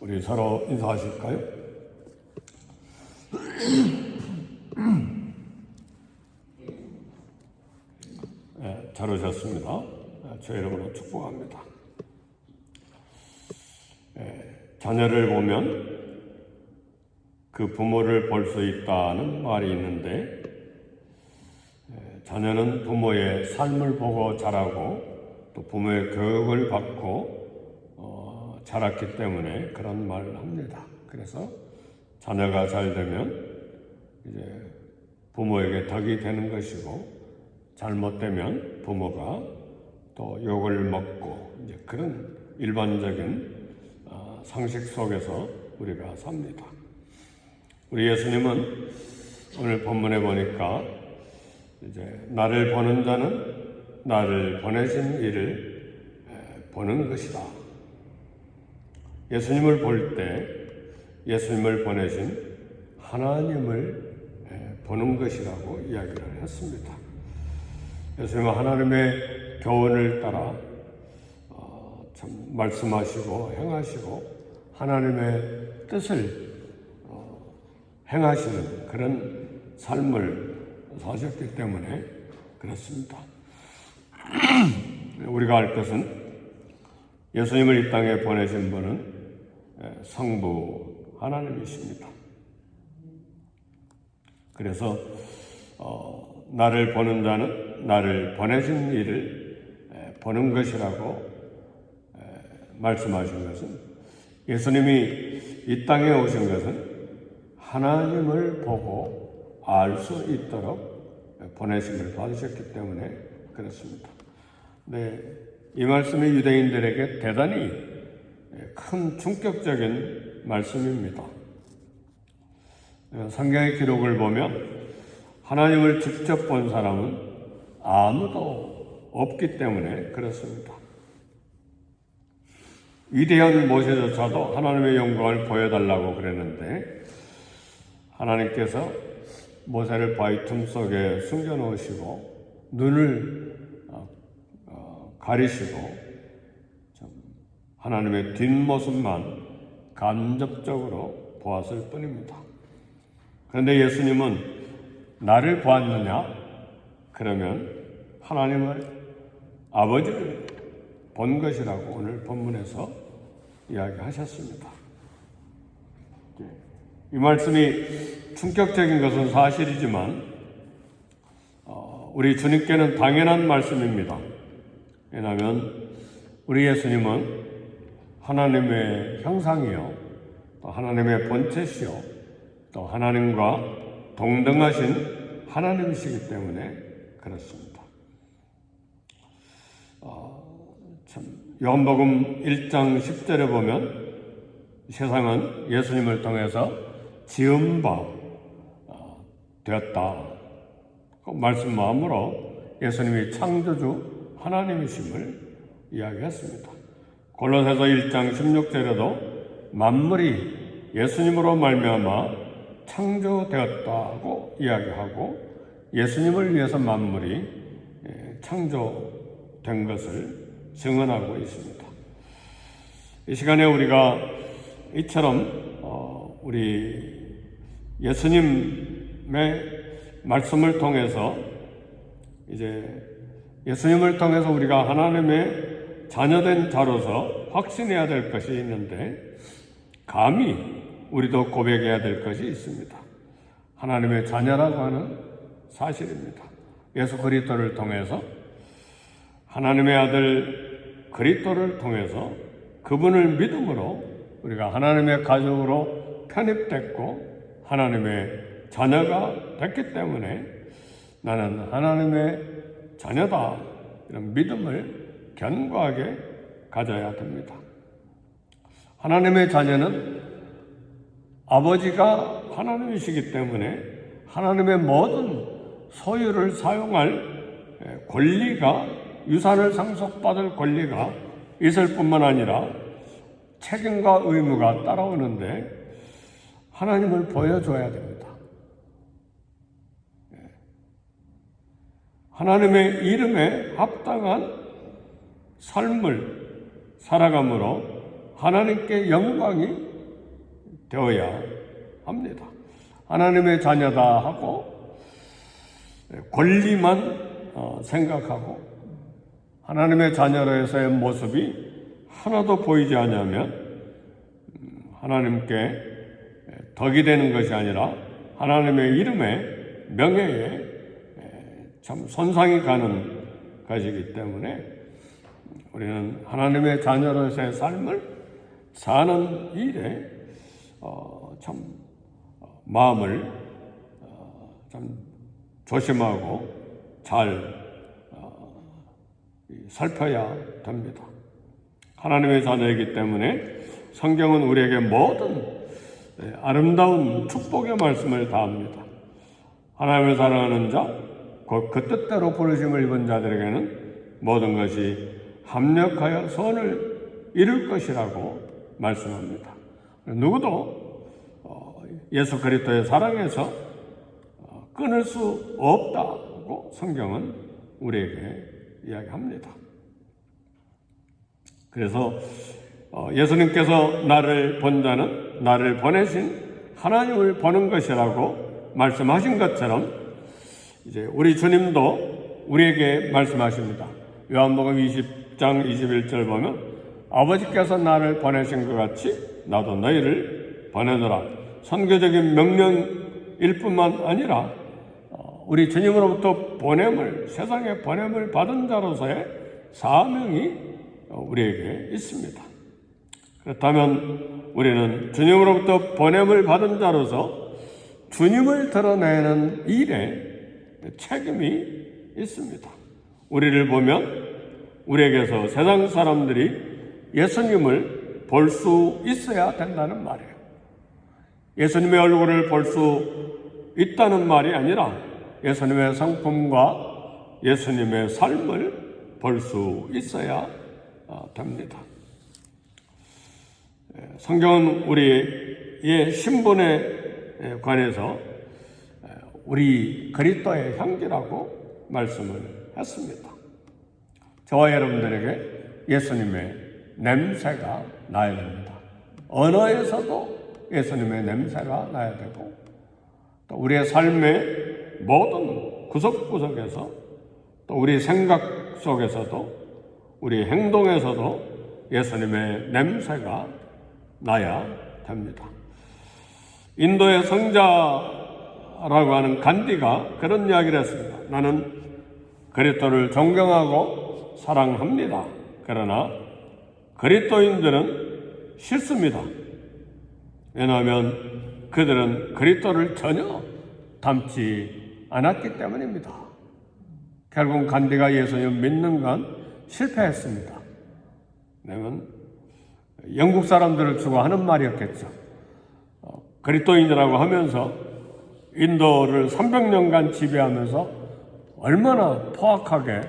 우리 서로 인사하실까요? 네, 잘 오셨습니다. 제 이름으로 축복합니다. 자녀를 보면 그 부모를 볼 수 있다는 말이 있는데, 자녀는 부모의 삶을 보고 자라고 또 부모의 교육을 받고 자랐기 때문에 그런 말을 합니다. 그래서 자녀가 잘 되면 이제 부모에게 덕이 되는 것이고, 잘못되면 부모가 또 욕을 먹고 이제 그런 일반적인 상식 속에서 우리가 삽니다. 우리 예수님은 오늘 본문에 보니까 이제 나를 보는 자는 나를 보내신 이를 보는 것이다. 예수님을 볼 때 예수님을 보내신 하나님을 보는 것이라고 이야기를 했습니다. 예수님은 하나님의 교훈을 따라 참 말씀하시고 행하시고 하나님의 뜻을 행하시는 그런 삶을 사셨기 때문에 그렇습니다. 우리가 알 것은 예수님을 이 땅에 보내신 분은 성부 하나님이십니다. 그래서 나를 보는 자는 나를 보내신 이를 보는 것이라고 말씀하신 것은, 예수님이 이 땅에 오신 것은 하나님을 보고 알 수 있도록 보내심을 받으셨기 때문에 그렇습니다. 네, 이 말씀이 유대인들에게 대단히 큰 충격적인 말씀입니다. 성경의 기록을 보면 하나님을 직접 본 사람은 아무도 없기 때문에 그렇습니다. 위대한 모세조차도 하나님의 영광을 보여달라고 그랬는데, 하나님께서 모세를 바위 틈 속에 숨겨놓으시고 눈을 가리시고 하나님의 뒷모습만 간접적으로 보았을 뿐입니다. 그런데 예수님은 나를 보았느냐? 그러면 하나님을, 아버지를 본 것이라고 오늘 본문에서 이야기하셨습니다. 이 말씀이 충격적인 것은 사실이지만 우리 주님께는 당연한 말씀입니다. 왜냐하면 우리 예수님은 하나님의 형상이요, 또 하나님의 본체시요, 또 하나님과 동등하신 하나님이시기 때문에 그렇습니다. 요한복음 1장 10절에 보면 세상은 예수님을 통해서 지은 바 되었다. 그 말씀만으로 예수님이 창조주 하나님이심을 이야기했습니다. 골로새서 1장 16절에도 만물이 예수님으로 말미암아 창조되었다고 이야기하고, 예수님을 위해서 만물이 창조된 것을 증언하고 있습니다. 이 시간에 우리가 이처럼 우리 예수님의 말씀을 통해서 이제 예수님을 통해서 우리가 하나님의 자녀된 자로서 확신해야 될 것이 있는데, 감히 우리도 고백해야 될 것이 있습니다. 하나님의 자녀라고 하는 사실입니다. 예수 그리스도를 통해서, 하나님의 아들 그리스도를 통해서 그분을 믿음으로 우리가 하나님의 가족으로 편입됐고 하나님의 자녀가 됐기 때문에 나는 하나님의 자녀다, 이런 믿음을 견고하게 가져야 됩니다. 하나님의 자녀는 아버지가 하나님이시기 때문에 하나님의 모든 소유를 사용할 권리가, 유산을 상속받을 권리가 있을 뿐만 아니라 책임과 의무가 따라오는데 하나님을 보여줘야 됩니다. 하나님의 이름에 합당한 삶을 살아감으로 하나님께 영광이 되어야 합니다. 하나님의 자녀다 하고 권리만 생각하고 하나님의 자녀로서의 모습이 하나도 보이지 않으면 하나님께 덕이 되는 것이 아니라 하나님의 이름에 명예에 참 손상이 가는 것이기 때문에 우리는 하나님의 자녀로서의 삶을 사는 일에 참 마음을 참 조심하고 잘 살펴야 됩니다. 하나님의 자녀이기 때문에 성경은 우리에게 모든 아름다운 축복의 말씀을 다합니다. 하나님을 사랑하는 자, 곧 그 뜻대로 부르심을 입은 자들에게는 모든 것이 합력하여 선을 이룰 것이라고 말씀합니다. 누구도 예수 그리스도의 사랑에서 끊을 수 없다고 성경은 우리에게 이야기합니다. 그래서 예수님께서 나를 본 자는 나를 보내신 하나님을 보는 것이라고 말씀하신 것처럼 이제 우리 주님도 우리에게 말씀하십니다. 요한복음 20장 21절 보면 아버지께서 나를 보내신 것 같이 나도 너희를 보내노라. 선교적인 명령일 뿐만 아니라 우리 주님으로부터 보냄을, 세상에 보냄을 받은 자로서의 사명이 우리에게 있습니다. 그렇다면 우리는 주님으로부터 보냄을 받은 자로서 주님을 드러내는 일에 책임이 있습니다. 우리를 보면 우리에게서 세상 사람들이 예수님을 볼 수 있어야 된다는 말이에요. 예수님의 얼굴을 볼 수 있다는 말이 아니라 예수님의 성품과 예수님의 삶을 볼 수 있어야 됩니다. 성경은 우리의 신분에 관해서 우리 그리스도의 향기라고 말씀을 했습니다. 저와 여러분들에게 예수님의 냄새가 나야 됩니다. 언어에서도 예수님의 냄새가 나야 되고 또 우리의 삶의 모든 구석구석에서 또 우리 생각 속에서도 우리 행동에서도 예수님의 냄새가 나야 됩니다. 인도의 성자라고 하는 간디가 그런 이야기를 했습니다. 나는 그리스도를 존경하고 사랑합니다. 그러나 그리스도인들은 싫습니다. 왜냐하면 그들은 그리스도를 전혀 닮지 않았기 때문입니다. 결국 간디가 예수님 믿는 건 실패했습니다. 왜냐하면 영국 사람들을 주고 하는 말이었겠죠. 그리스도인이라고 하면서 인도를 300년간 지배하면서 얼마나 포악하게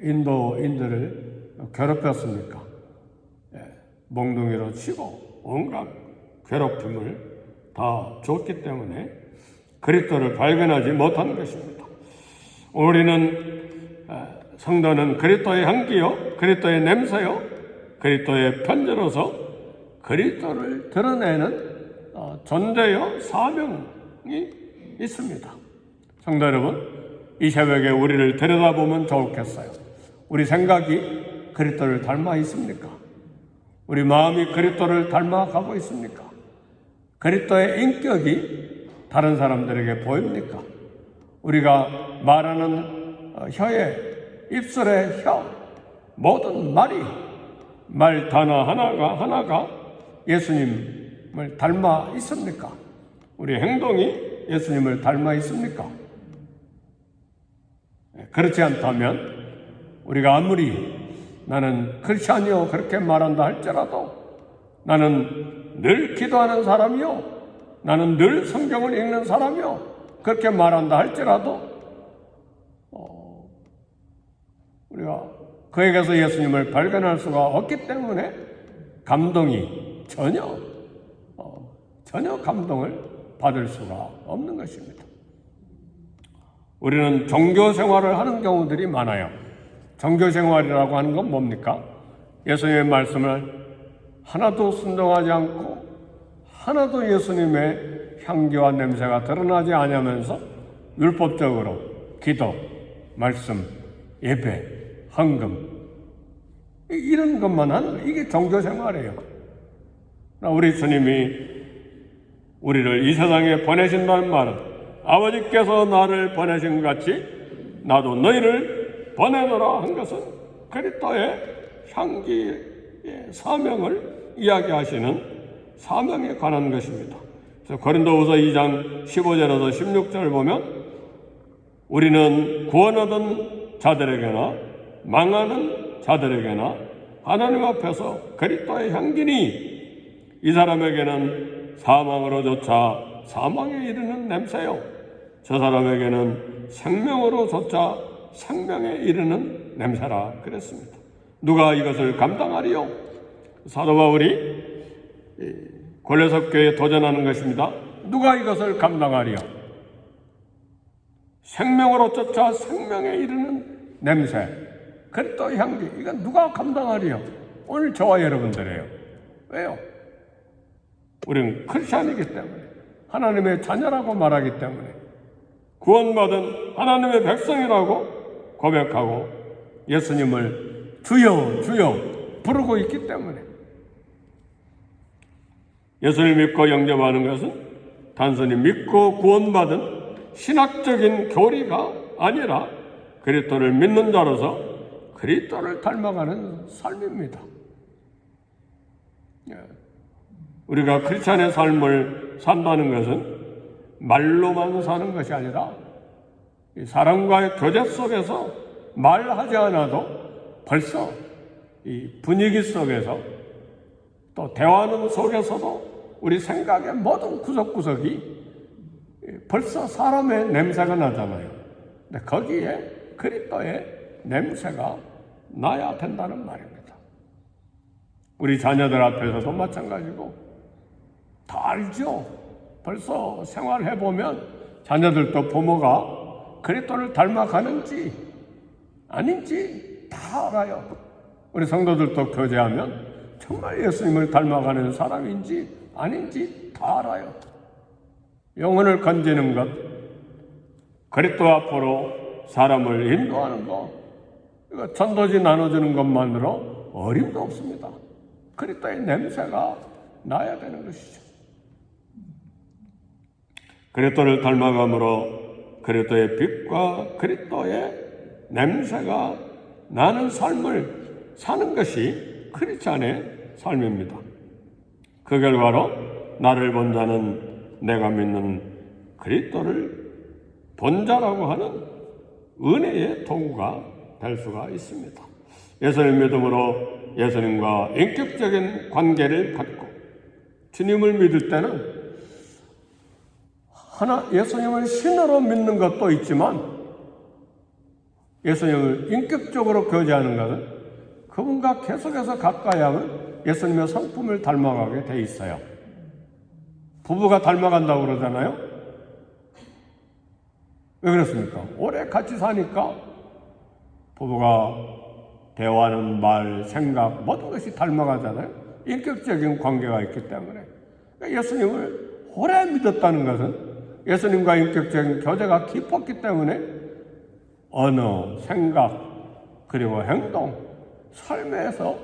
인도인들을 괴롭혔습니까? 몽둥이로 치고 온갖 괴롭힘을 다 줬기 때문에 그리스도를 발견하지 못하는 것입니다. 우리는 성도는 그리스도의 향기요, 그리스도의 냄새요, 그리스도의 편지로서 그리스도를 드러내는 존재요, 사명이 있습니다. 성도 여러분, 이 새벽에 우리를 들여다보면 좋겠어요. 우리 생각이 그리스도를 닮아 있습니까? 우리 마음이 그리스도를 닮아가고 있습니까? 그리스도의 인격이 다른 사람들에게 보입니까? 우리가 말하는 혀에, 입술의 혀, 모든 말이 말 단어 하나가 예수님을 닮아 있습니까? 우리 행동이 예수님을 닮아 있습니까? 그렇지 않다면 우리가 아무리 나는 크리스찬이요 그렇게 말한다 할지라도 나는 늘 기도하는 사람이요 나는 늘 성경을 읽는 사람이요 그렇게 말한다 할지라도 우리가 그에게서 예수님을 발견할 수가 없기 때문에 감동이 전혀 감동을 받을 수가 없는 것입니다. 우리는 종교 생활을 하는 경우들이 많아요. 종교 생활이라고 하는 건 뭡니까? 예수님의 말씀을 하나도 순종하지 않고 하나도 예수님의 향기와 냄새가 드러나지 않으면서 율법적으로 기도, 말씀, 예배, 헌금 이런 것만 하는 거예요. 이게 종교생활이에요. 우리 주님이 우리를 이 세상에 보내신다는 말은 아버지께서 나를 보내신 같이 나도 너희를 보내노라 한 것은 그리스도의 향기의 사명을 이야기하시는 사명에 관한 것입니다. 그래서 고린도후서 2장 15절에서 16절을 보면 우리는 구원 얻은 자들에게나 망하는 자들에게나 하나님 앞에서 그리스도의 향기니 이 사람에게는 사망으로조차 사망에 이르는 냄새요 저 사람에게는 생명으로조차 생명에 이르는 냄새라 그랬습니다. 누가 이것을 감당하리요? 사도 바울이 골로새 교회에 도전하는 것입니다. 누가 이것을 감당하리요? 생명으로조차 생명에 이르는 냄새, 그리스도의 향기, 이건 누가 감당하리요? 오늘 저와 여러분들이에요. 왜요? 우리는 크리스찬이기 때문에, 하나님의 자녀라고 말하기 때문에, 구원받은 하나님의 백성이라고 고백하고 예수님을 주여 주여 부르고 있기 때문에, 예수를 믿고 영접하는 것은 단순히 믿고 구원받은 신학적인 교리가 아니라 그리스도를 믿는 자로서 그리스도를 닮아가는 삶입니다. 우리가 크리스찬의 삶을 산다는 것은 말로만 사는 것이 아니라 사람과의 교제 속에서 말하지 않아도 벌써 이 분위기 속에서 또 대화하는 속에서도 우리 생각의 모든 구석구석이 벌써 사람의 냄새가 나잖아요. 근데 거기에 그리스도의 냄새가 나야 된다는 말입니다. 우리 자녀들 앞에서도 마찬가지고 다 알죠. 벌써 생활해보면 자녀들도 부모가 그리스도를 닮아가는지 아닌지 다 알아요. 우리 성도들도 교제하면 정말 예수님을 닮아가는 사람인지 아닌지 다 알아요. 영혼을 건지는 것, 그리스도 앞으로 사람을 인도하는 것, 이거 전도지 나눠주는 것만으로 어림도 없습니다. 그리스도의 냄새가 나야 되는 것이죠. 그리스도를 닮아감으로 그리스도의 빛과 그리스도의 냄새가 나는 삶을 사는 것이 크리스찬의 삶입니다. 그 결과로 나를 본 자는 내가 믿는 그리스도를 본 자라고 하는 은혜의 도구가 될 수가 있습니다. 예수님 믿음으로 예수님과 인격적인 관계를 갖고 주님을 믿을 때는 예수님을 신으로 믿는 것도 있지만 예수님을 인격적으로 교제하는 것은 그분과 계속해서 가까이 하면 예수님의 성품을 닮아가게 돼 있어요. 부부가 닮아간다고 그러잖아요. 왜 그렇습니까? 오래 같이 사니까 부부가 대화하는 말, 생각 모든 것이 닮아가잖아요. 인격적인 관계가 있기 때문에. 예수님을 오래 믿었다는 것은 예수님과 인격적인 교제가 깊었기 때문에 언어, 생각, 그리고 행동, 삶에서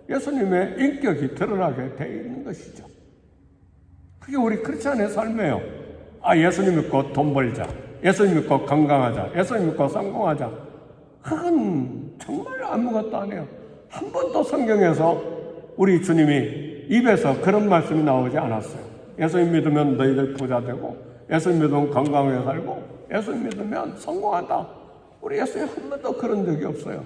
예수님의 인격이 드러나게 되어 있는 것이죠. 그게 우리 크리스찬의 삶이에요. 예수님 믿고 돈 벌자, 예수님 믿고 건강하자, 예수님 믿고 성공하자. 그건 정말 아무것도 아니에요. 한 번도 성경에서 우리 주님이 입에서 그런 말씀이 나오지 않았어요. 예수님 믿으면 너희들 부자 되고, 예수님 믿으면 건강하게 살고, 예수님 믿으면 성공한다. 우리 예수님 한 번도 그런 적이 없어요.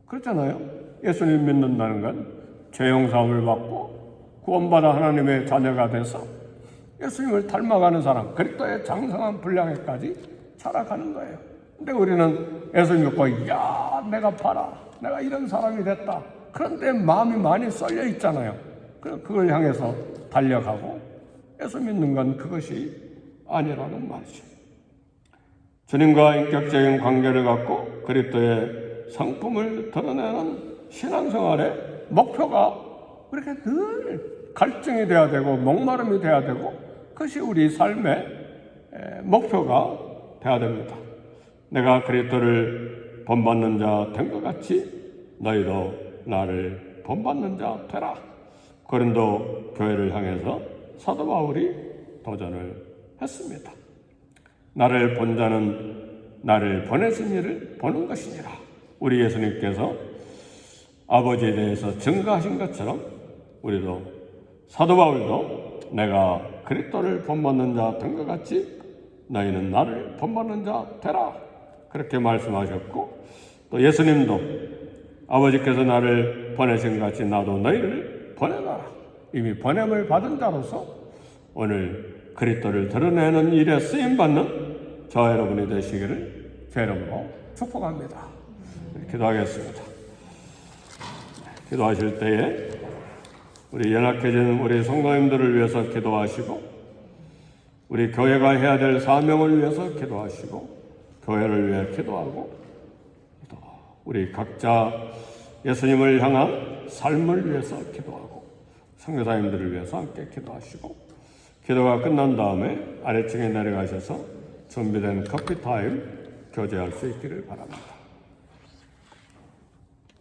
그렇잖아요. 예수님 믿는다는 건 죄 용서함을 받고 구원받아 하나님의 자녀가 돼서 예수님을 닮아가는 사람, 그리스도의 장성한 분량에까지 살아가는 거예요. 근데 우리는 예수님 믿고 내가 봐라, 내가 이런 사람이 됐다. 그런데 마음이 많이 썰려 있잖아요. 그걸 향해서 달려가고 예수 믿는 건 그것이 아니라는 말이죠. 주님과 인격적인 관계를 갖고 그리스도의 성품을 드러내는 신앙생활의 목표가 그렇게 늘 갈증이 돼야 되고 목마름이 돼야 되고 그것이 우리 삶의 목표가 돼야 됩니다. 내가 그리스도를 본받는 자 된 것 같이 너희도 나를 본받는 자 되라. 고린도 교회를 향해서 사도 바울이 도전을 했습니다. 나를 본 자는 나를 보내신 이를 보는 것이니라. 우리 예수님께서 아버지에 대해서 증거하신 것처럼 우리도 사도 바울도 내가 그리스도를 본받는 자 된 것 같이 너희는 나를 본받는 자 되라. 그렇게 말씀하셨고 또 예수님도 아버지께서 나를 보내신 것 같이 나도 너희를 보내라. 이미 보냄을 받은 자로서 오늘 그리스도를 드러내는 일에 쓰임받는 저와 여러분이 되시기를 제 이름으로 축복합니다. 기도하겠습니다. 기도하실 때에 우리 연약해진 우리 성도님들을 위해서 기도하시고 우리 교회가 해야 될 사명을 위해서 기도하시고 교회를 위해 기도하고 또 우리 각자 예수님을 향한 삶을 위해서 기도하고 선교사님들을 위해서 함께 기도하시고 기도가 끝난 다음에 아래층에 내려가셔서 준비된 커피타임 교제할 수 있기를 바랍니다.